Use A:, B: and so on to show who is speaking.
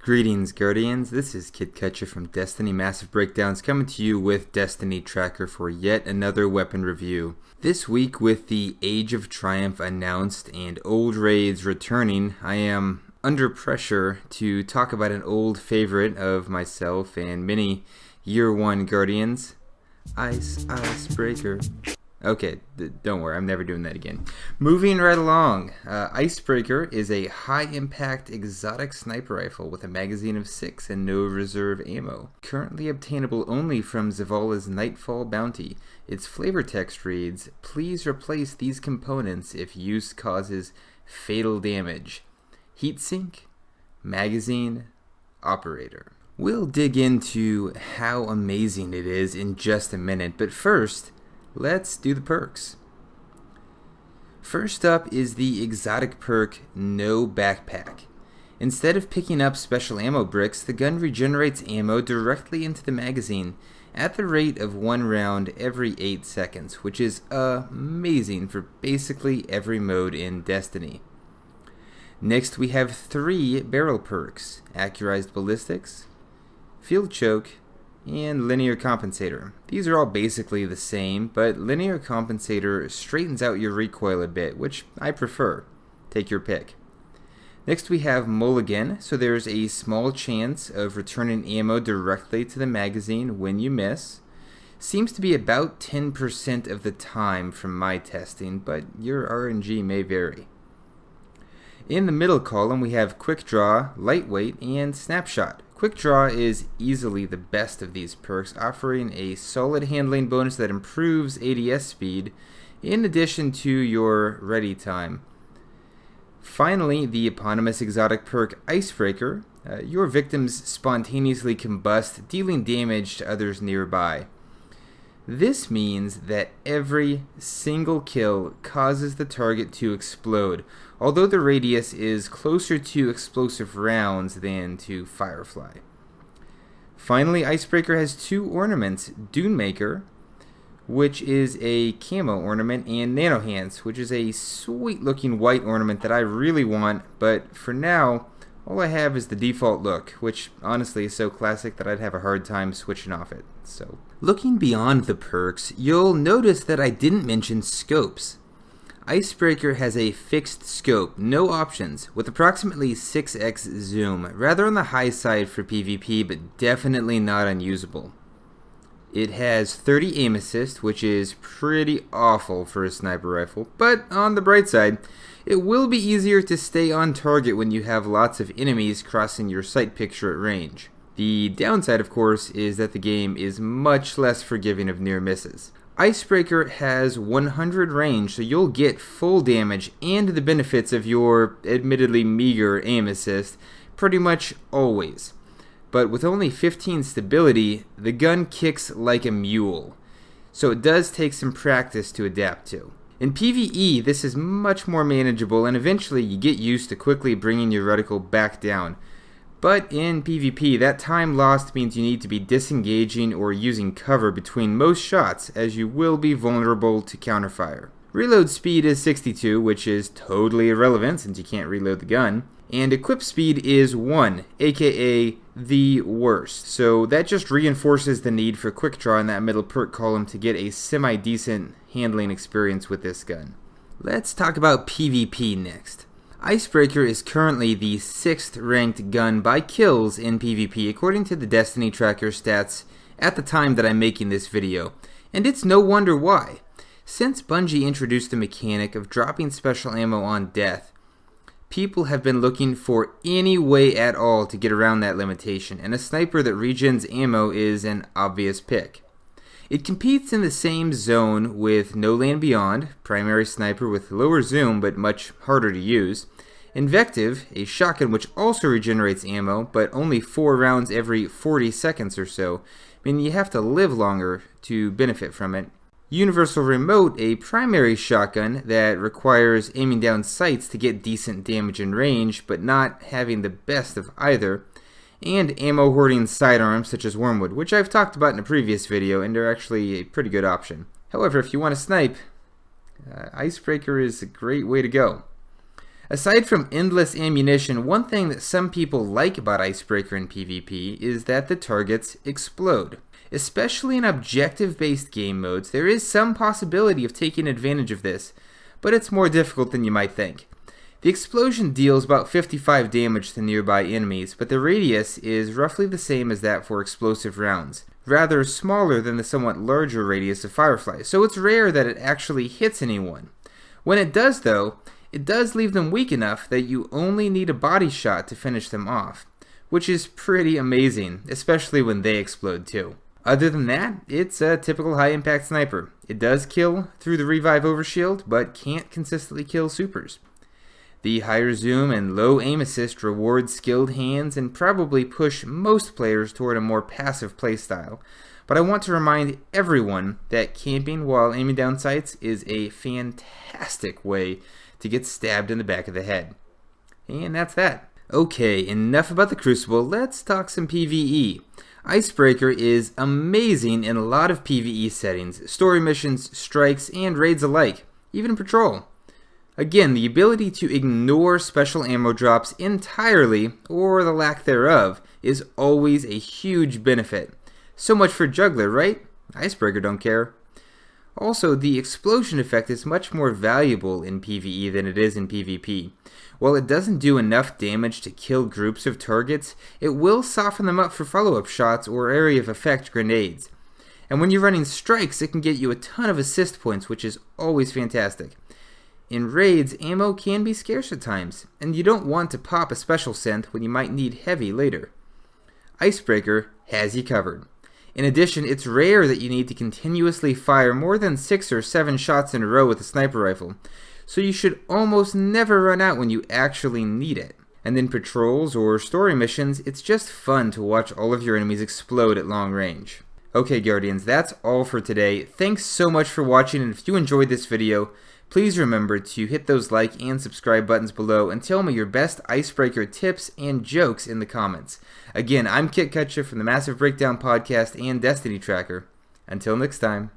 A: Greetings, Guardians. This is Kid Cutcha from Destiny Massive Breakdowns coming to you with Destiny Tracker for yet another weapon review. This week, with the Age of Triumph announced and old raids returning, I am under pressure to talk about an old favorite of myself and many Year 1 Guardians, Icebreaker. Okay, don't worry, I'm never doing that again. Moving right along, Icebreaker is a high-impact exotic sniper rifle with a magazine of 6 and no reserve ammo. Currently obtainable only from Zavala's Nightfall bounty. Its flavor text reads, "Please replace these components if use causes fatal damage. Heatsink, magazine, operator." We'll dig into how amazing it is in just a minute, but first, let's do the perks. First up is the exotic perk, No Backpack. Instead of picking up special ammo bricks, the gun regenerates ammo directly into the magazine at the rate of 1 round every 8 seconds, which is amazing for basically every mode in Destiny. Next we have 3 barrel perks, Accurized Ballistics, Field Choke, and Linear Compensator. These are all basically the same, but Linear Compensator straightens out your recoil a bit, which I prefer. Take your pick. Next we have Mulligan, so there's a small chance of returning ammo directly to the magazine when you miss. Seems to be about 10% of the time from my testing, but your RNG may vary. In the middle column we have Quick Draw, Lightweight, and Snapshot. Quick Draw is easily the best of these perks, offering a solid handling bonus that improves ADS speed, in addition to your ready time. Finally, the eponymous exotic perk Icebreaker. Your victims spontaneously combust, dealing damage to others nearby. This means that every single kill causes the target to explode, although the radius is closer to explosive rounds than to Firefly. Finally, Icebreaker has 2 ornaments, Dune Maker, which is a camo ornament, and Nano Hands, which is a sweet looking white ornament that I really want, but for now, all I have is the default look, which honestly is so classic that I'd have a hard time switching off it. So, looking beyond the perks, you'll notice that I didn't mention scopes. Icebreaker has a fixed scope, no options, with approximately 6x zoom, rather on the high side for PvP, but definitely not unusable. It has 30 aim assist, which is pretty awful for a sniper rifle, but on the bright side, it will be easier to stay on target when you have lots of enemies crossing your sight picture at range. The downside, of course, is that the game is much less forgiving of near misses. Icebreaker has 100 range, so you'll get full damage and the benefits of your admittedly meager aim assist pretty much always. But with only 15 stability, the gun kicks like a mule, so it does take some practice to adapt to. In PvE, this is much more manageable, and eventually you get used to quickly bringing your reticle back down. But in PvP, that time lost means you need to be disengaging or using cover between most shots, as you will be vulnerable to counterfire. Reload speed is 62, which is totally irrelevant since you can't reload the gun. And equip speed is 1, aka the worst. So that just reinforces the need for Quick Draw in that middle perk column to get a semi-decent handling experience with this gun. Let's talk about PvP next. Icebreaker is currently the 6th ranked gun by kills in PvP according to the Destiny Tracker stats at the time that I'm making this video, and it's no wonder why. Since Bungie introduced the mechanic of dropping special ammo on death, people have been looking for any way at all to get around that limitation, and a sniper that regens ammo is an obvious pick. It competes in the same zone with No Land Beyond, primary sniper with lower zoom but much harder to use, Invective, a shotgun which also regenerates ammo but only 4 rounds every 40 seconds or so, meaning you have to live longer to benefit from it. Universal Remote, a primary shotgun that requires aiming down sights to get decent damage and range but not having the best of either. And ammo hoarding sidearms such as Wormwood, which I've talked about in a previous video and are actually a pretty good option. However, if you want to snipe, Icebreaker is a great way to go. Aside from endless ammunition, one thing that some people like about Icebreaker in PvP is that the targets explode. Especially in objective-based game modes, there is some possibility of taking advantage of this, but it's more difficult than you might think. The explosion deals about 55 damage to nearby enemies, but the radius is roughly the same as that for explosive rounds, rather smaller than the somewhat larger radius of Firefly, so it's rare that it actually hits anyone. When it does though, it does leave them weak enough that you only need a body shot to finish them off, which is pretty amazing, especially when they explode too. Other than that, it's a typical high-impact sniper. It does kill through the revive overshield, but can't consistently kill supers. The higher zoom and low aim assist reward skilled hands and probably push most players toward a more passive playstyle, but I want to remind everyone that camping while aiming down sights is a fantastic way to get stabbed in the back of the head. And that's that. Okay, enough about the Crucible, let's talk some PvE. Icebreaker is amazing in a lot of PvE settings, story missions, strikes, and raids alike, even patrol. Again, the ability to ignore special ammo drops entirely, or the lack thereof, is always a huge benefit. So much for Juggler, right? Icebreaker don't care. Also, the explosion effect is much more valuable in PvE than it is in PvP. While it doesn't do enough damage to kill groups of targets, it will soften them up for follow-up shots or area of effect grenades. And when you're running strikes, it can get you a ton of assist points, which is always fantastic. In raids, ammo can be scarce at times, and you don't want to pop a special synth when you might need heavy later. Icebreaker has you covered. In addition, it's rare that you need to continuously fire more than 6 or 7 shots in a row with a sniper rifle, so you should almost never run out when you actually need it. And in patrols or story missions, it's just fun to watch all of your enemies explode at long range. Okay Guardians, that's all for today. Thanks so much for watching, and if you enjoyed this video, please remember to hit those like and subscribe buttons below and tell me your best Icebreaker tips and jokes in the comments. Again, I'm Kit Kutcha from the Massive Breakdown Podcast and Destiny Tracker. Until next time.